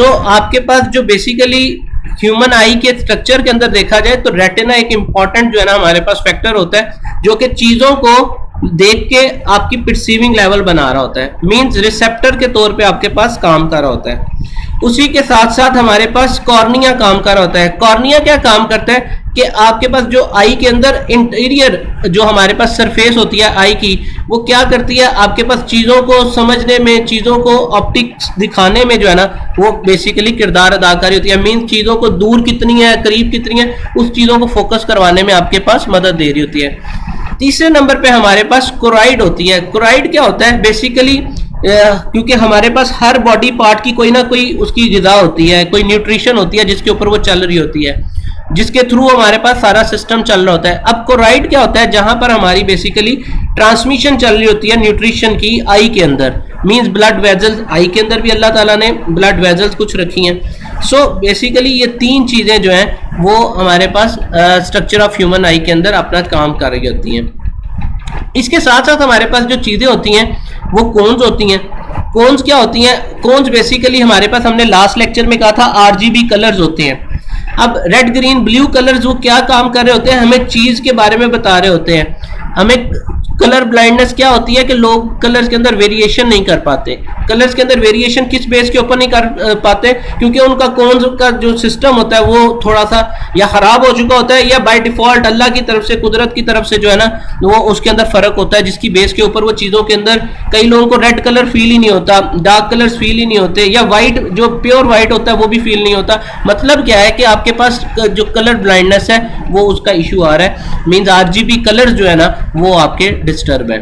आपके पास जो basically human आई के स्ट्रक्चर के अंदर देखा जाए तो रेटिना एक इंपॉर्टेंट जो है ना हमारे पास फैक्टर होता है, जो कि चीजों को देख के आपकी परसीविंग लेवल बना रहा होता है, मींस रिसेप्टर के तौर पे आपके पास काम कर रहा होता है। उसी के साथ साथ हमारे पास कॉर्निया काम कर रहा होता है। कॉर्निया क्या काम करता है कि आपके पास जो आई के अंदर इंटीरियर जो हमारे पास सरफेस होती है आई की, वो क्या करती है आपके पास चीज़ों को समझने में, चीज़ों को ऑप्टिक्स दिखाने में जो है ना वो बेसिकली किरदार अदा कर रही होती है। मीन्स चीज़ों को दूर कितनी है, करीब कितनी है, उस चीज़ों को फोकस करवाने में आपके पास मदद दे रही होती है। तीसरे नंबर पे हमारे पास कोराइड होती है। कोराइड क्या होता है बेसिकली, क्योंकि हमारे पास हर बॉडी पार्ट की कोई ना कोई उसकी ग़िज़ा होती है, कोई न्यूट्रिशन होती है जिसके ऊपर वो चल रही होती है, जिसके थ्रू हमारे पास सारा सिस्टम चल रहा होता है। अब कोराइड क्या होता है, जहां पर हमारी बेसिकली ट्रांसमिशन चल रही होती है न्यूट्रिशन की आई के अंदर, मींस ब्लड वेजल्स, आई के अंदर भी अल्लाह ताला ने ब्लड वेजल्स कुछ रखी हैं। सो बेसिकली ये तीन चीज़ें जो हैं वो हमारे पास स्ट्रक्चर ऑफ ह्यूमन आई के अंदर अपना काम कर रही होती हैं। इसके साथ साथ हमारे पास जो चीज़ें होती हैं वो कोन्स होती हैं। कोन्स क्या होती हैं? कोन्स बेसिकली हमारे पास, हमने लास्ट लेक्चर में कहा था, आरजीबी कलर्स होते हैं। अब रेड ग्रीन ब्लू कलर्स वो क्या काम कर रहे होते हैं, हमें चीज़ के बारे में बता रहे होते हैं। हमें कलर ब्लाइंडनेस क्या होती है कि लोग कलर्स के अंदर वेरिएशन नहीं कर पाते। कलर्स के अंदर वेरिएशन किस बेस के ऊपर नहीं कर पाते? क्योंकि उनका कौन का जो सिस्टम होता है वो थोड़ा सा या खराब हो चुका होता है, या बाय डिफॉल्ट अल्लाह की तरफ से, कुदरत की तरफ से जो है ना वो उसके अंदर फर्क होता है, जिसकी बेस के ऊपर वो चीज़ों के अंदर कई लोगों को रेड कलर फील ही नहीं होता, डार्क कलर्स फील ही नहीं होते, या वाइट जो प्योर वाइट होता है वो भी फील नहीं होता। मतलब क्या है कि आपके पास जो कलर ब्लाइंडनेस है वो उसका इशू आ रहा है, मीन्स आरजीबी कलर्स जो है ना वो आपके डिस्टर्ब है।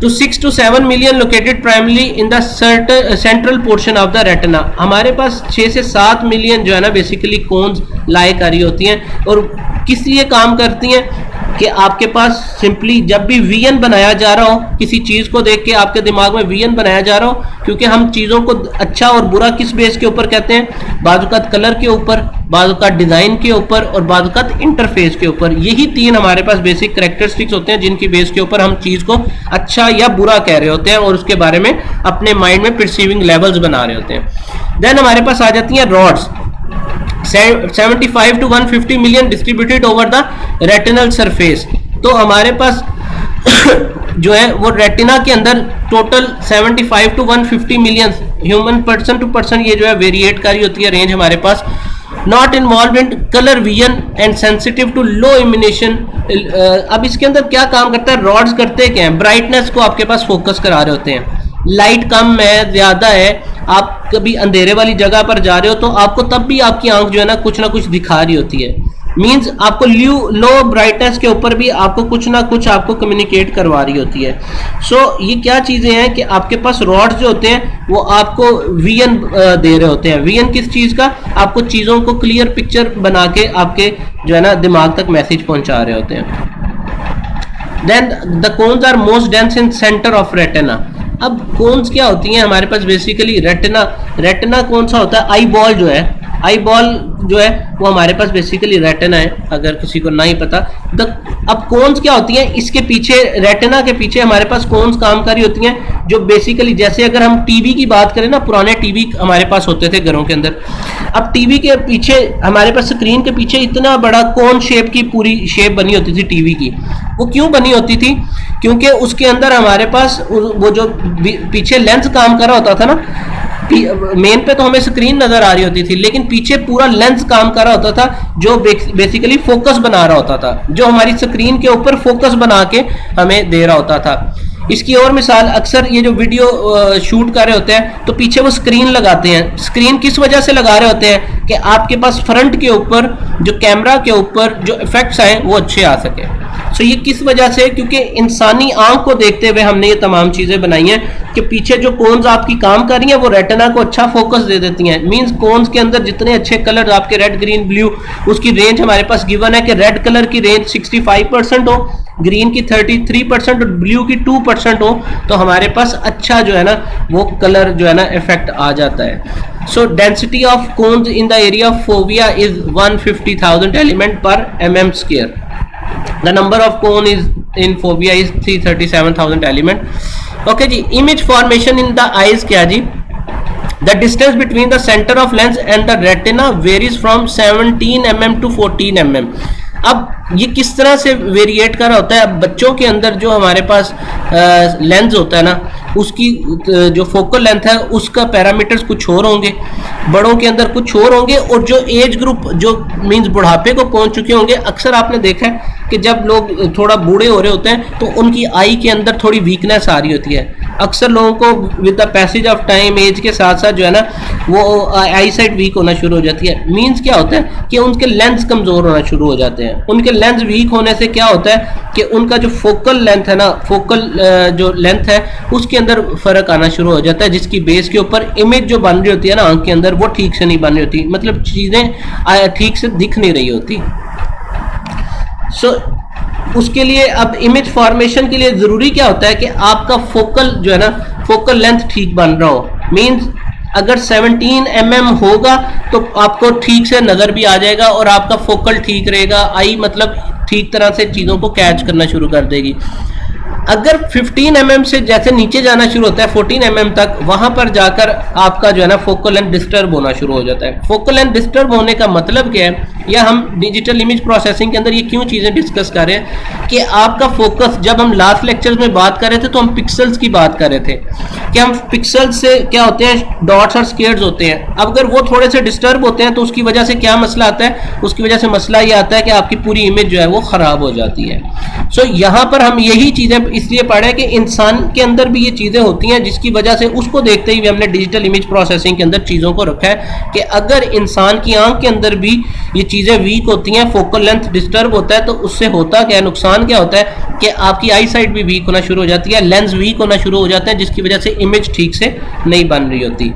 तो 6 to 7 million located primary in the central portion of the retina. हमारे पास 6 से 7 मिलियन जो है ना बेसिकली कोन्स लाई करी होती हैं, और किस लिए काम करती हैं कि आपके पास सिंपली जब भी वीएन बनाया जा रहा हो, किसी चीज़ को देख के आपके दिमाग में वीएन बनाया जा रहा हो, क्योंकि हम चीज़ों को अच्छा और बुरा किस बेस के ऊपर कहते हैं, बाजुकात कलर के ऊपर, बाजुकात डिज़ाइन के ऊपर, और बाजुकात इंटरफेस के ऊपर। यही तीन हमारे पास बेसिक कैरेक्टरिस्टिक्स होते हैं जिनकी बेस के ऊपर हम चीज़ को अच्छा या बुरा कह रहे होते हैं और उसके बारे में अपने माइंड में परसीविंग लेवल्स बना रहे होते हैं। देन हमारे पास आ जाती हैं rods, 75 to 150 million distributed over the retinal surface. तो हमारे पास जो है वो रेटिना के अंदर total 75 to 150 million human person to person ये जो है वेरिएट करी होती है रेंज हमारे पास। Not involve in colour vision and sensitive to low illumination. अब इसके अंदर क्या काम करता है, रॉड्स करते क्या हैं, ब्राइटनेस को आपके पास फोकस करा रहे होते हैं। लाइट कम है, ज़्यादा है, आप कभी अंधेरे वाली जगह पर जा रहे हो तो आपको तब भी आपकी आंख जो है ना कुछ दिखा रही होती है। मींस आपको लो ब्राइटनेस के ऊपर भी आपको कुछ ना कुछ आपको कम्युनिकेट करवा रही होती है। सो ये क्या चीज़ें हैं कि आपके पास रॉड्स जो होते हैं वो आपको विजन दे रहे होते हैं। विजन किस चीज़ का? आपको चीज़ों को क्लियर पिक्चर बना के आपके जो है ना दिमाग तक मैसेज पहुंचा रहे होते हैं। Then the cones are most dense in centre of retina. अब कोन्स क्या होती हैं हमारे पास बेसिकली, रेटिना कौन सा होता है, आई बॉल जो है, आई बॉल जो है वो हमारे पास बेसिकली रेटिना है, अगर किसी को नहीं पता। अब कोन्स क्या होती हैं, इसके पीछे रेटिना के पीछे हमारे पास कोन्स काम करी होती हैं, जो बेसिकली जैसे अगर हम टीवी की बात करें ना, पुराने टीवी हमारे पास होते थे घरों के अंदर। अब टीवी के पीछे हमारे पास स्क्रीन के पीछे इतना बड़ा कोन शेप की पूरी शेप बनी होती थी टीवी की। वो क्यों बनी होती थी? क्योंकि उसके अंदर हमारे पास वो जो पीछे लेंस काम कर रहा होता था ना, मेन पे तो हमें स्क्रीन नजर आ रही होती थी, लेकिन पीछे पूरा लेंस काम कर रहा होता था जो बेसिकली फोकस बना रहा होता था, जो हमारी स्क्रीन के ऊपर फोकस बना के हमें दे रहा होता था। इसकी और मिसाल, अक्सर ये जो वीडियो शूट कर रहे होते हैं तो पीछे वो स्क्रीन लगाते हैं। स्क्रीन किस वजह से लगा रहे होते हैं कि आपके पास फ्रंट के ऊपर जो कैमरा के ऊपर जो इफेक्ट्स आए वो अच्छे आ सके। सो ये किस वजह से? क्योंकि इंसानी आंख को देखते हुए हमने ये तमाम चीज़ें बनाई हैं कि पीछे जो कोन्स आपकी काम कर रही हैं वो रेटिना को अच्छा फोकस दे देती हैं। मींस कोन्स के अंदर जितने अच्छे कलर आपके रेड ग्रीन ब्लू, उसकी रेंज हमारे पास गिवन है कि रेड कलर की रेंज 65% हो, ग्रीन की 33% और ब्लू की 2% हो, तो हमारे पास अच्छा जो है ना वो कलर जो है ना इफेक्ट आ जाता है। सो density of cones in the area of fovea is 150,000 element पर mm²। The number of cone is in phobia is 337,000 element। Okay जी, image formation in the eyes क्या जी? The distance between the centre of lens and the retina varies from 17 mm to 14 mm। अब ये किस तरह से variate कर रहा होता है? अब बच्चों के अंदर जो हमारे पास लेंस होता है ना, उसकी जो फोकल लेंथ है उसका पैरामीटर्स कुछ और होंगे, बड़ों के अंदर कुछ और होंगे, और जो एज ग्रुप जो मींस बुढ़ापे को पहुंच चुके होंगे, अक्सर आपने देखा है कि जब लोग थोड़ा बूढ़े हो रहे होते हैं तो उनकी आई के अंदर थोड़ी वीकनेस आ रही होती है। अक्सर लोगों को with the passage of time, age के साथ साथ जो है ना वो आई साइट वीक होना शुरू हो जाती है। मींस क्या होता है कि उनके लेंस कमज़ोर होना शुरू हो जाते हैं। उनके लेंस वीक होने से क्या होता है कि उनका जो फोकल लेंथ है ना, फोकल जो लेंथ है उसके अंदर फ़र्क आना शुरू हो जाता है, जिसकी बेस के ऊपर इमेज जो बन रही होती है ना आंख के अंदर, वो ठीक से नहीं बन रही होती, मतलब चीज़ें ठीक से दिख नहीं रही होती। उसके लिए अब इमेज फॉर्मेशन के लिए ज़रूरी क्या होता है कि आपका फोकल जो है ना, फोकल लेंथ ठीक बन रहा हो। मींस अगर 17 mm होगा तो आपको ठीक से नज़र भी आ जाएगा और आपका फोकल ठीक रहेगा, आई मतलब ठीक तरह से चीज़ों को कैच करना शुरू कर देगी। अगर 15 mm से जैसे नीचे जाना शुरू होता है 14 mm तक, वहां पर जाकर आपका जो है ना फोकल लेंथ डिस्टर्ब होना शुरू हो जाता है। फोकल लेंथ डिस्टर्ब होने का मतलब क्या है, या हम डिजिटल इमेज प्रोसेसिंग के अंदर ये क्यों चीज़ें डिस्कस कर रहे हैं कि आपका फोकस, जब हम लास्ट लेक्चर्स में बात कर रहे थे तो हम पिक्सल्स की बात कर रहे थे कि हम पिक्सल्स से क्या होते हैं, डॉट्स और स्क्वेयर्स होते हैं। अब अगर वो थोड़े से डिस्टर्ब होते हैं तो उसकी वजह से क्या मसला आता है? उसकी वजह से मसला ये आता है कि आपकी पूरी इमेज जो है वो ख़राब हो जाती है। सो यहाँ पर हम यही चीज़ें इसलिए पढ़े कि इंसान के अंदर भी ये चीज़ें होती हैं, जिसकी वजह से उसको देखते हुए हमने डिजिटल इमेज प्रोसेसिंग के अंदर चीज़ों को रखा है कि अगर इंसान की आंख के अंदर भी ये चीज़ें वीक होती हैं, फोकल लेंथ डिस्टर्ब होता है, तो उससे होता क्या है, नुकसान क्या होता है कि आपकी आई साइट भी वीक होना शुरू हो जाती है, लेंस वीक होना शुरू हो जाते हैं, जिसकी वजह से इमेज ठीक से नहीं बन रही होती।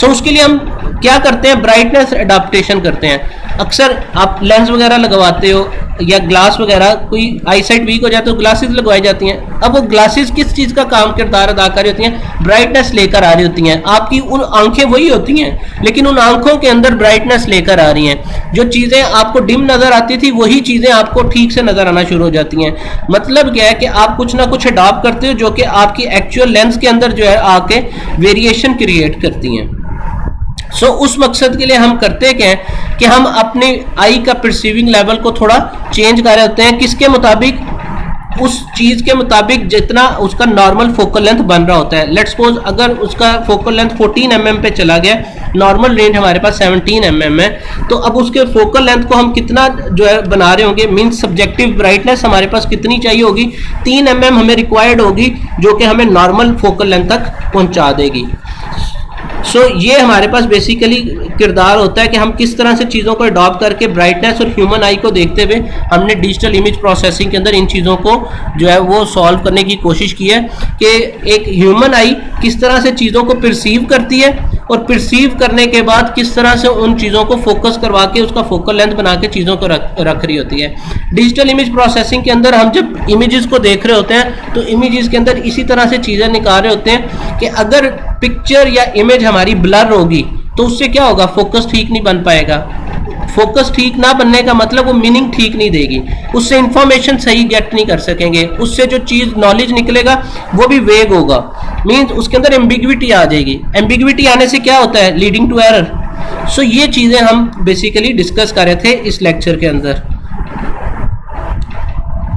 उसके लिए हम क्या करते हैं, ब्राइटनेस एडाप्टेशन करते हैं। अक्सर आप लेंस वगैरह लगवाते हो या ग्लास वगैरह, कोई आई साइट वीक हो जाए तो ग्लासेस लगवाई जाती हैं। अब वो ग्लासेस किस चीज़ का काम किरदार अदा कर रही होती हैं? ब्राइटनेस लेकर आ रही होती हैं। आपकी उन आंखें वही होती हैं लेकिन उन आंखों के अंदर ब्राइटनेस लेकर आ रही हैं। जो चीज़ें आपको डिम नज़र आती थी वही चीज़ें आपको ठीक से नज़र आना शुरू हो जाती हैं। मतलब क्या है कि आप कुछ ना कुछ अडॉप्ट करते हो जो कि आपकी एक्चुअल लेंस के अंदर जो है आके वेरिएशन क्रिएट करती हैं। उस मकसद के लिए हम करते क्या हैं कि हम अपने आई का परसीविंग लेवल को थोड़ा चेंज कर रहे होते हैं, किसके मुताबिक, उस चीज़ के मुताबिक जितना उसका नॉर्मल फोकल लेंथ बन रहा होता है। लेट्स सपोज अगर उसका फोकल लेंथ 14 mm पे चला गया, नॉर्मल रेंज हमारे पास 17 mm है, तो अब उसके फोकल लेंथ को हम कितना जो है बना रहे होंगे, मींस सब्जेक्टिव ब्राइटनेस हमारे पास कितनी चाहिए होगी, 3 mm हमें रिक्वायर्ड होगी, जो कि हमें नॉर्मल फोकल लेंथ तक पहुंचा देगी। ये हमारे पास बेसिकली किरदार होता है कि हम किस तरह से चीज़ों को अडॉप्ट करके ब्राइटनेस और ह्यूमन आई को देखते हुए हमने डिजिटल इमेज प्रोसेसिंग के अंदर इन चीज़ों को जो है वो सॉल्व करने की कोशिश की है कि एक ह्यूमन आई किस तरह से चीज़ों को परसीव करती है और परसीव करने के बाद किस तरह से उन चीज़ों को फोकस करवा के उसका फोकल लेंथ बना के चीज़ों को रख रही होती है। डिजिटल इमेज प्रोसेसिंग के अंदर हम जब इमेजेस को देख रहे होते हैं तो इमेजेस के अंदर इसी तरह से चीज़ें निकाल रहे होते हैं कि अगर पिक्चर या इमेज हमारी ब्लर होगी तो उससे क्या होगा, फोकस ठीक नहीं बन पाएगा। फोकस ठीक ना बनने का मतलब वो मीनिंग ठीक नहीं देगी, उससे इंफॉर्मेशन सही गेट नहीं कर सकेंगे, उससे जो चीज़ नॉलेज निकलेगा वो भी वेग होगा, मीन्स उसके अंदर एम्बिग्विटी आ जाएगी। एम्बिग्विटी आने से क्या होता है, लीडिंग टू एरर। ये चीज़ें हम बेसिकली डिस्कस कर रहे थे इस लेक्चर के अंदर।